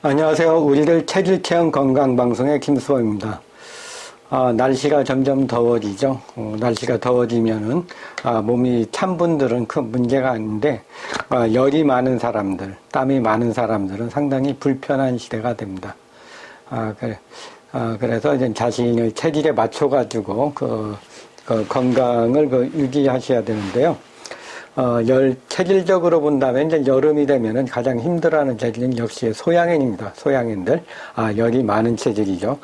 안녕하세요. 우리들 체질 체험 건강 방송의 김수호입니다. 날씨가 점점 더워지죠. 날씨가 더워지면은 몸이 찬 분들은 큰 문제가 아닌데 열이 많은 사람들, 땀이 많은 사람들은 상당히 불편한 시대가 됩니다. 그래서 이제 자신의 체질에 맞춰가지고 그 건강을 유지하셔야 되는데요. 체질적으로 본다면 이제 여름이 되면은 가장 힘들어하는 체질은 역시 소양인입니다. 소양인들. 열이 많은 체질이죠.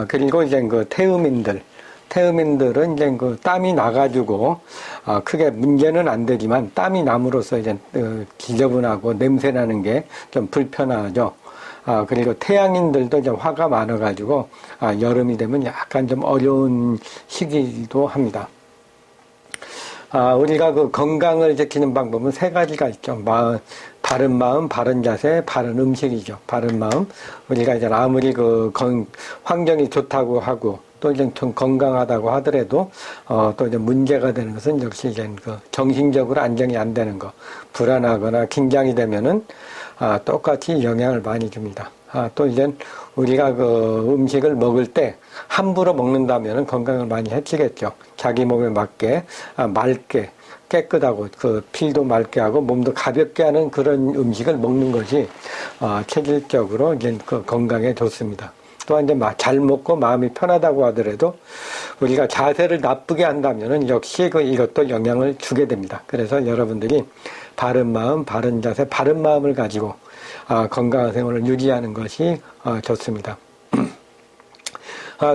그리고 이제 태음인들은 이제 땀이 나가지고, 크게 문제는 안 되지만 땀이 남으로써 이제 지저분하고 냄새나는 게 좀 불편하죠. 그리고 태양인들도 이제 화가 많아가지고, 여름이 되면 약간 좀 어려운 시기이기도 합니다. 우리가 그 건강을 지키는 방법은 세 가지가 있죠. 바른 마음, 바른 자세, 바른 음식이죠. 바른 마음. 우리가 이제 아무리 환경이 좋다고 하고, 또 이제 좀 건강하다고 하더라도, 또 이제 문제가 되는 것은 역시 이제 정신적으로 안정이 안 되는 거. 불안하거나 긴장이 되면은, 똑같이 영향을 많이 줍니다. 또 이제 우리가 음식을 먹을 때 함부로 먹는다면 건강을 많이 해치겠죠. 자기 몸에 맞게, 맑게, 깨끗하고, 피도 맑게 하고, 몸도 가볍게 하는 그런 음식을 먹는 것이, 체질적으로 이제 건강에 좋습니다. 또한 이제 잘 먹고 마음이 편하다고 하더라도 우리가 자세를 나쁘게 한다면은 역시 이것도 영향을 주게 됩니다. 그래서 여러분들이 바른 마음, 바른 자세, 바른 마음을 가지고 건강한 생활을 유지하는 것이 좋습니다.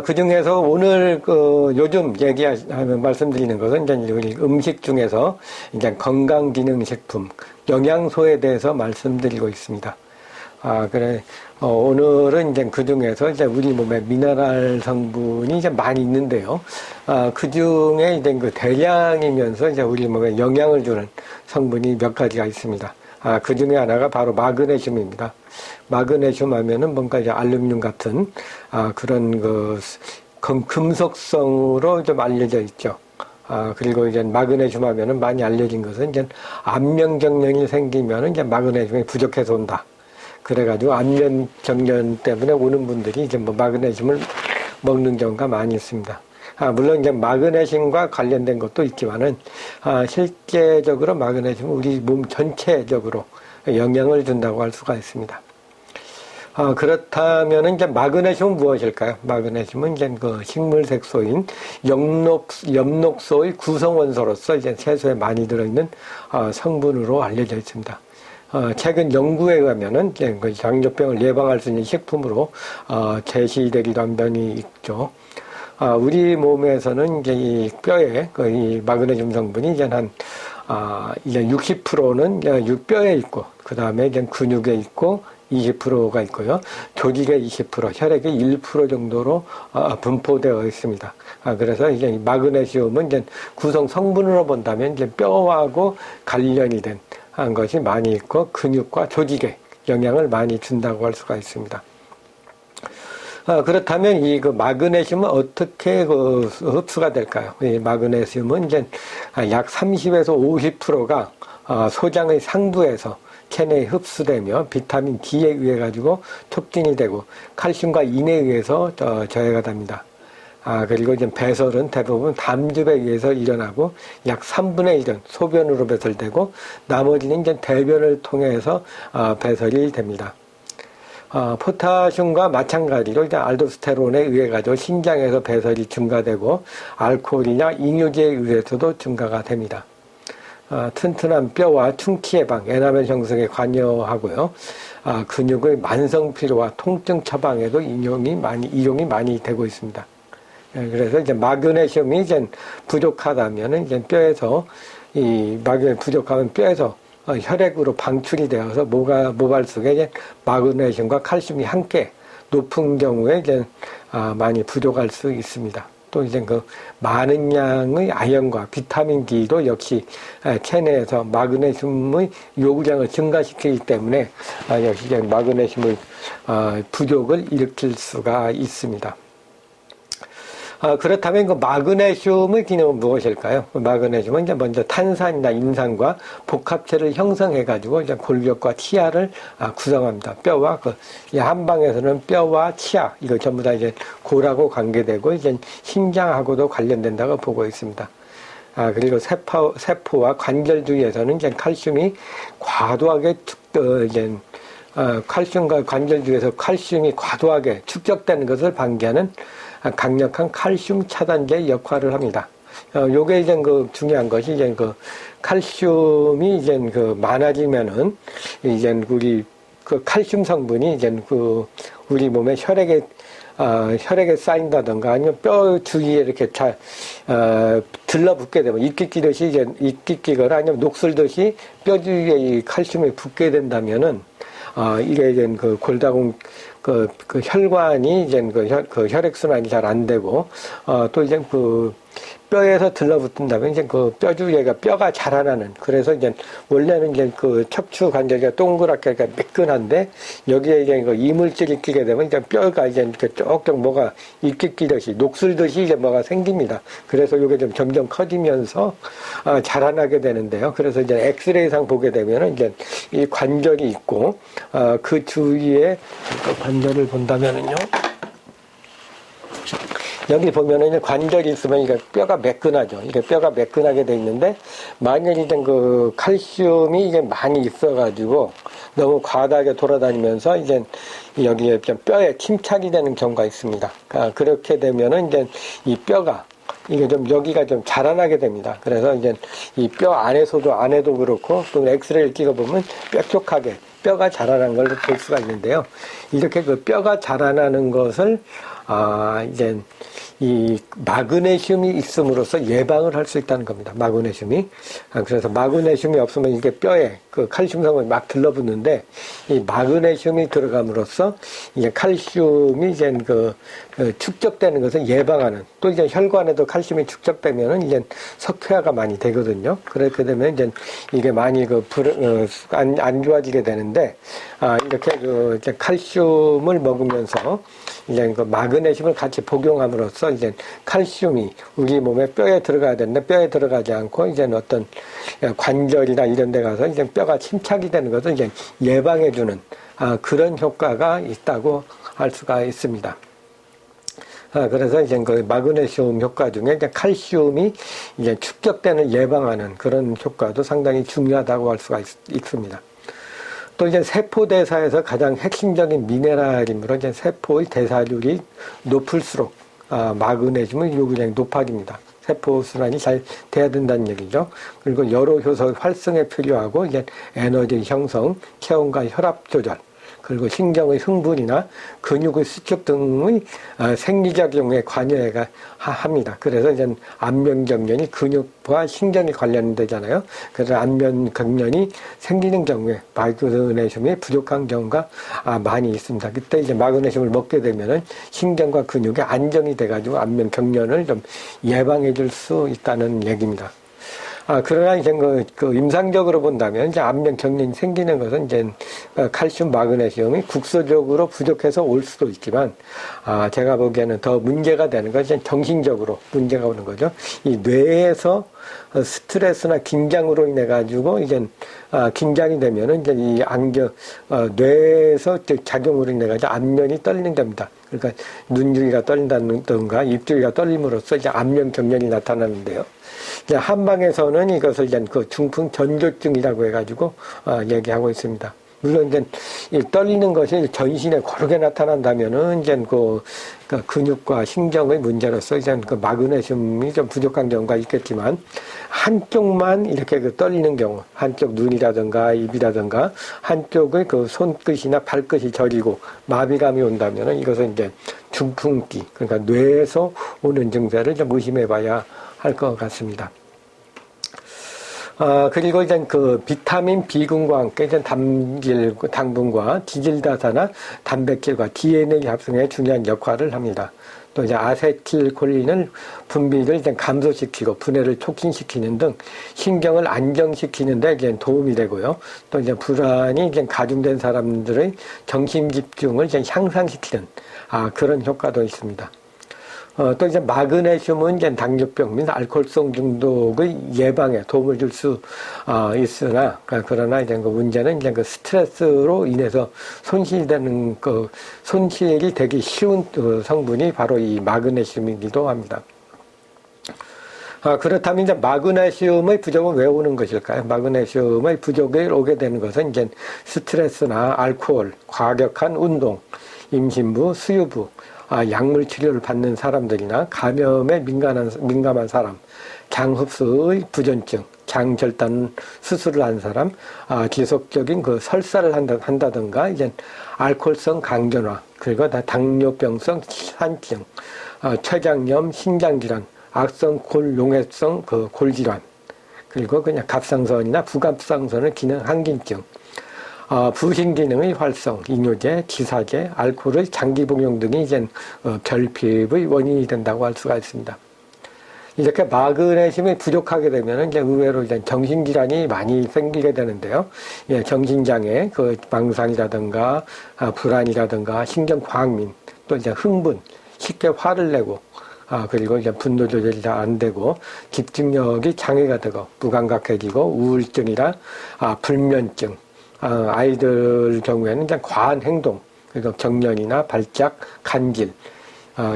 그 중에서 오늘 요즘 말씀드리는 것은 이제 우리 음식 중에서 이제 건강기능식품, 영양소에 대해서 말씀드리고 있습니다. 오늘은 이제 그 중에서 이제 우리 몸에 미네랄 성분이 이제 많이 있는데요. 그 중에 이제 대량이면서 이제 우리 몸에 영향을 주는 성분이 몇 가지가 있습니다. 그 중에 하나가 바로 마그네슘입니다. 마그네슘 하면은 뭔가 이제 알루미늄 같은, 그런 금속성으로 좀 알려져 있죠. 그리고 이제 마그네슘 하면은 많이 알려진 것은 이제 안면경련이 생기면은 이제 마그네슘이 부족해서 온다. 그래가지고 안면경련 때문에 오는 분들이 이제 마그네슘을 먹는 경우가 많이 있습니다. 물론 이제 마그네슘과 관련된 것도 있지만은, 실제적으로 마그네슘은 우리 몸 전체적으로 영향을 준다고 할 수가 있습니다. 그렇다면은 이제 마그네슘은 무엇일까요? 마그네슘은 이제 식물색소인 엽록소의 구성원소로서 이제 채소에 많이 들어있는, 성분으로 알려져 있습니다. 최근 연구에 의하면은 이제 당뇨병을 예방할 수 있는 식품으로, 제시되기도 한 면이 있죠. 우리 몸에서는 이제 이 뼈에 이 마그네슘 성분이 이제 이제 60%는 뼈에 있고, 그 다음에 이제 근육에 있고, 20%가 있고요. 조직의 20%, 혈액의 1% 정도로 분포되어 있습니다. 그래서 이제 마그네슘은 이제 구성 성분으로 본다면 이제 뼈하고 관련이 된 것이 많이 있고, 근육과 조직에 영향을 많이 준다고 할 수가 있습니다. 그렇다면 이 마그네슘은 어떻게 흡수가 될까요? 이 마그네슘은 이제 약 30에서 50%가 소장의 상부에서 체내에 흡수되며 비타민 D에 의해 가지고 촉진이 되고 칼슘과 인에 의해서 저해가 됩니다. 그리고 이제 배설은 대부분 담즙에 의해서 일어나고 약 3분의 1은 소변으로 배설되고 나머지는 이제 대변을 통해서 배설이 됩니다. 포타슘과 마찬가지로 이제 알도스테론에 의해 가지고 신장에서 배설이 증가되고 알코올이나 이뇨제에 의해서도 증가가 됩니다. 튼튼한 뼈와 충치 예방, 에나멜 형성에 관여하고요. 근육의 만성 피로와 통증 처방에도 이용이 많이 되고 있습니다. 그래서 이제 마그네슘이 이제 부족하다면은 이제 뼈에서 부족하면 뼈에서 혈액으로 방출이 되어서 모발 속에 이제 마그네슘과 칼슘이 함께 높은 경우에 이제 많이 부족할 수 있습니다. 또 이제 많은 양의 아연과 비타민 D도 역시 체내에서 마그네슘의 요구량을 증가시키기 때문에 역시 이제 마그네슘의 부족을 일으킬 수가 있습니다. 그렇다면 그 마그네슘의 기능은 무엇일까요? 마그네슘은 이제 먼저 탄산이나 인산과 복합체를 형성해가지고 이제 골격과 치아를 구성합니다. 뼈와 이 한방에서는 뼈와 치아, 이거 전부 다 이제 골하고 관계되고 이제 심장하고도 관련된다고 보고 있습니다. 그리고 세포와 관절 주위에서는 이제 칼슘이 과도하게 칼슘과 관절 주위에서 칼슘이 과도하게 축적되는 것을 방지하는 강력한 칼슘 차단제 역할을 합니다. 요게 이제 중요한 것이 이제 칼슘이 이제 많아지면은 이제 우리 칼슘 성분이 이제 우리 몸의 혈액에 쌓인다던가 아니면 뼈 주위에 이렇게 들러붙게 되면 이끼 끼거나 아니면 녹슬듯이 뼈 주위에 이 칼슘이 붙게 된다면은 이게 이제 골다공 혈관이 이제 혈액순환이 잘 안 되고 또 이제 뼈에서 들러붙는다면 이제 뼈 주위가 뼈가 자라나는, 그래서 이제 원래는 이제 척추 관절이 동그랗게 매끈한데 여기에 이제 이물질이 끼게 되면 이제 뼈가 이제 이렇게 쪽쪽 뭐가 이끼 끼듯이 녹슬듯이 이제 뭐가 생깁니다. 그래서 이게 좀 점점 커지면서 자라나게 되는데요. 그래서 이제 엑스레이상 보게 되면은 이제 이 관절이 있고 그 주위에 관절을 본다면은요. 여기 보면은 이제 관절이 있으면 이게 뼈가 매끈하죠. 이게 뼈가 매끈하게 돼 있는데, 만약에 이제 칼슘이 이게 많이 있어가지고 너무 과다하게 돌아다니면서 이제 여기에 뼈에 침착이 되는 경우가 있습니다. 그렇게 되면은 이제 이 뼈가 이게 좀 여기가 좀 자라나게 됩니다. 그래서 이제 이 뼈 안에도 그렇고 또 엑스레이를 찍어보면 뾰족하게 뼈가 자라난 걸 볼 수가 있는데요. 이렇게 뼈가 자라나는 것을 이제 이 마그네슘이 있음으로써 예방을 할 수 있다는 겁니다. 마그네슘이. 그래서 마그네슘이 없으면 이게 뼈에 칼슘 성분이 막 들러붙는데, 이 마그네슘이 들어감으로써 이제 칼슘이 이제 축적되는 것을 예방하는, 또 이제 혈관에도 칼슘이 축적되면은 이제 석회화가 많이 되거든요. 그렇게 되면 이제 이게 많이 안 좋아지게 되는데, 이렇게 이제 칼슘을 먹으면서 이제 마그네슘을 같이 복용함으로써 이제 칼슘이 우리 몸에 뼈에 들어가야 되는데 뼈에 들어가지 않고 이제 어떤 관절이나 이런 데 가서 이제 뼈가 침착이 되는 것을 이제 예방해주는 그런 효과가 있다고 할 수가 있습니다. 그래서 이제 마그네슘 효과 중에 이제 칼슘이 이제 축적되는 예방하는 그런 효과도 상당히 중요하다고 할 수가 있습니다. 또 이제 세포 대사에서 가장 핵심적인 미네랄이므로 이제 세포의 대사율이 높을수록 마그네슘의 요구량이 높아집니다. 세포 순환이 잘 돼야 된다는 얘기죠. 그리고 여러 효소 활성에 필요하고 이제 에너지 형성, 체온과 혈압 조절, 그리고 신경의 흥분이나 근육의 수축 등의 생리작용에 관여가 합니다. 그래서 이제 안면경련이 근육과 신경이 관련되잖아요. 그래서 안면경련이 생기는 경우에 마그네슘이 부족한 경우가 많이 있습니다. 그때 이제 마그네슘을 먹게 되면은 신경과 근육이 안정이 돼가지고 안면경련을 좀 예방해 줄 수 있다는 얘기입니다. 그러나 이제 임상적으로 본다면 이제 안면 경련이 생기는 것은 이제 칼슘, 마그네슘이 국소적으로 부족해서 올 수도 있지만, 제가 보기에는 더 문제가 되는 건 이제 정신적으로 문제가 오는 거죠. 이 뇌에서 스트레스나 긴장으로 인해 가지고 이제 긴장이 되면은 이제 이 뇌에서 작용으로 인해 가지고 안면이 떨리는 겁니다. 그러니까 눈주위가 떨린다든가 입주위가 떨림으로써 이제 안면 경련이 나타나는데요. 이제 한방에서는 이것을 이제 중풍 전조증이라고 해가지고 얘기하고 있습니다. 물론 이제 이 떨리는 것이 전신에 고르게 나타난다면은 이제 근육과 신경의 문제로서 이제 마그네슘이 좀 부족한 경우가 있겠지만, 한쪽만 이렇게 떨리는 경우, 한쪽 눈이라든가 입이라든가 한쪽의 손끝이나 발끝이 저리고 마비감이 온다면은 이것은 이제 중풍기, 그러니까 뇌에서 오는 증세를 좀 의심해봐야 할 것 같습니다. 그리고 이제 비타민 B군과 함께 이제 당분과 지질다사나 단백질과 DNA 합성에 중요한 역할을 합니다. 또 이제 아세틸콜린을 분비를 이제 감소시키고 분해를 촉진시키는 등 신경을 안정시키는 데 이제 도움이 되고요. 또 이제 불안이 이제 가중된 사람들의 정신 집중을 이제 향상시키는 그런 효과도 있습니다. 또 이제 마그네슘은 이제 당뇨병 및 알코올성 중독의 예방에 도움을 줄 수 있으나, 그러나 이제 그 문제는 이제 그 스트레스로 인해서 손실이 되기 쉬운 성분이 바로 이 마그네슘이기도 합니다. 그렇다면 이제 마그네슘의 부족은 왜 오는 것일까요? 마그네슘의 부족이 오게 되는 것은 이제 스트레스나 알코올, 과격한 운동, 임신부, 수유부, 약물 치료를 받는 사람들이나 감염에 민감한 사람, 장흡수의 부전증, 장절단 수술을 한 사람, 지속적인 그 설사를 한다든가, 이제 알코올성 강전화, 그리고 당뇨병성 산증, 췌장염, 신장질환, 악성 용해성 골질환, 그리고 그냥 갑상선이나 부갑상선의 기능 항진증, 부신 기능의 활성, 이뇨제, 기사제, 알코올의 장기 복용 등이 이제 결핍의 원인이 된다고 할 수가 있습니다. 이렇게 마그네슘이 부족하게 되면 이제 의외로 이제 정신질환이 많이 생기게 되는데요. 예, 정신장애, 그 망상이라든가 불안이라든가 신경과학민, 또 이제 흥분, 쉽게 화를 내고, 그리고 이제 분노 조절이 잘 안 되고, 집중력이 장애가 되고, 무감각해지고, 우울증이라, 불면증, 아이들 경우에는 이제 과한 행동, 그리고 경련이나 발작, 간질,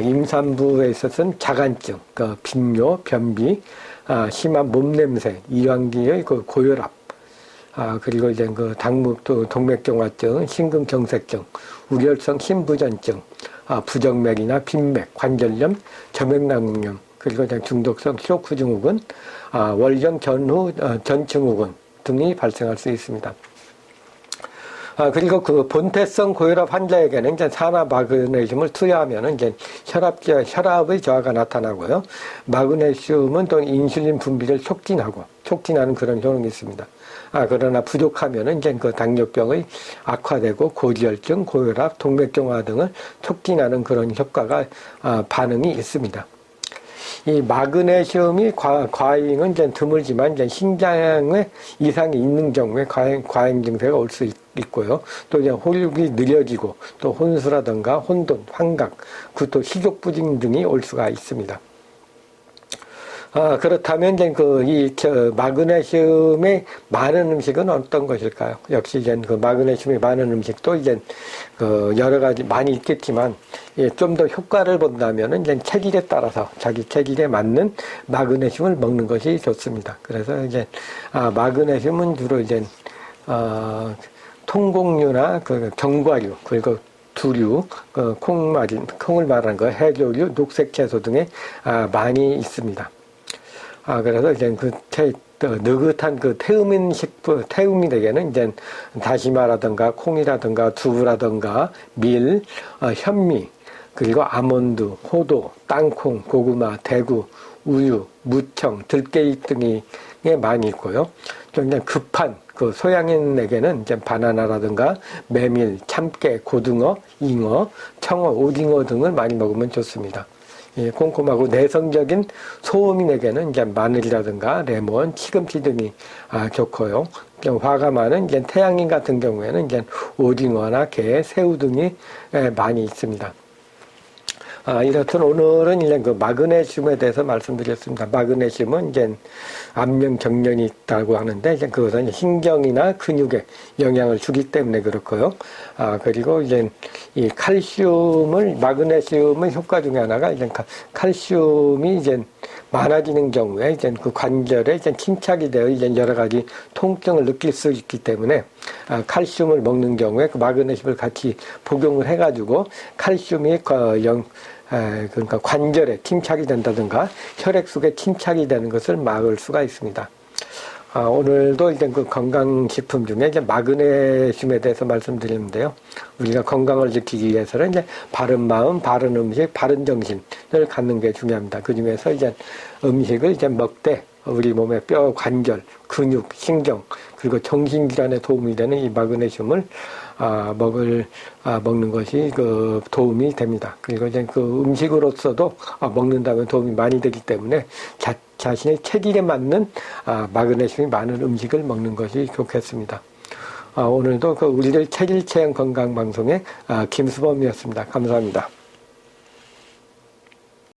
임산부에 있어서는 자간증, 빈뇨, 변비, 심한 몸냄새, 이완기의 고혈압, 그리고 이제 동맥경화증, 심근경색증, 우열성 심부전증, 부정맥이나 빈맥, 관절염, 저맥낭염, 그리고 이제 중독성 쇼크 증후군, 월경 전후 전증후군 등이 발생할 수 있습니다. 그리고 그 본태성 고혈압 환자에게는 이제 산화 마그네슘을 투여하면 이제 혈압의 저하가 나타나고요. 마그네슘은 또 인슐린 분비를 촉진하는 그런 효능이 있습니다. 그러나 부족하면은 이제 그 당뇨병의 악화되고 고지혈증, 고혈압, 동맥경화 등을 촉진하는 그런 효과가 반응이 있습니다. 이 마그네슘이 과잉은 이제 드물지만 이제 신장에 이상이 있는 경우에 과잉 증세가 올 수 있고요. 또 이제 홀육이 느려지고 또 혼수라든가 혼돈, 환각, 또 식욕부진 등이 올 수가 있습니다. 그렇다면 이제 마그네슘이 많은 음식은 어떤 것일까요? 역시 이제 그 마그네슘이 많은 음식도 이제 여러 가지 많이 있겠지만, 좀 더 효과를 본다면은 이제 체질에 따라서 자기 체질에 맞는 마그네슘을 먹는 것이 좋습니다. 그래서 이제 마그네슘은 주로 이제 통곡류나 견과류, 그리고 두류, 콩을 말하는 거, 해조류, 녹색채소 등에 많이 있습니다. 그래서 이제 느긋한 태우민 에게는 이제 다시마라든가 콩이라든가 두부라든가 밀, 현미, 그리고 아몬드, 호도, 땅콩, 고구마, 대구, 우유, 무청, 들깨잎 등이 많이 있고요. 좀 그냥 급한 소양인에게는 이제 바나나라든가 메밀, 참깨, 고등어, 잉어, 청어, 오징어 등을 많이 먹으면 좋습니다. 꼼꼼하고 내성적인 소음인에게는 이제 마늘이라든가 레몬, 시금치 등이 좋고요. 화가 많은 이제 태양인 같은 경우에는 이제 오징어나 게, 새우 등이 많이 있습니다. 이렇듯 오늘은 이제 마그네슘에 대해서 말씀드렸습니다. 마그네슘은 이제 암명 경련이 있다고 하는데, 이제 그것은 신경이나 근육에 영향을 주기 때문에 그렇고요. 그리고 이제 이 마그네슘의 효과 중에 하나가 이제 칼슘이 이제 많아지는 경우에 이제 그 관절에 이제 침착이 되어 이제 여러 가지 통증을 느낄 수 있기 때문에 칼슘을 먹는 경우에 그 마그네슘을 같이 복용을 해가지고 칼슘이 그러니까 관절에 침착이 된다든가 혈액 속에 침착이 되는 것을 막을 수가 있습니다. 오늘도 이제 그 건강식품 중에 이제 마그네슘에 대해서 말씀드리는데요. 우리가 건강을 지키기 위해서는 이제 바른 마음, 바른 음식, 바른 정신을 갖는 게 중요합니다. 그 중에서 이제 음식을 이제 먹되 우리 몸의 뼈, 관절, 근육, 신경, 그리고 정신질환에 도움이 되는 이 마그네슘을 먹는 것이 도움이 됩니다. 그리고 이제 음식으로서도 먹는다면 도움이 많이 되기 때문에 자신의 체질에 맞는 마그네슘이 많은 음식을 먹는 것이 좋겠습니다. 오늘도 우리들 체질 체험 건강 방송의 김수범이었습니다. 감사합니다.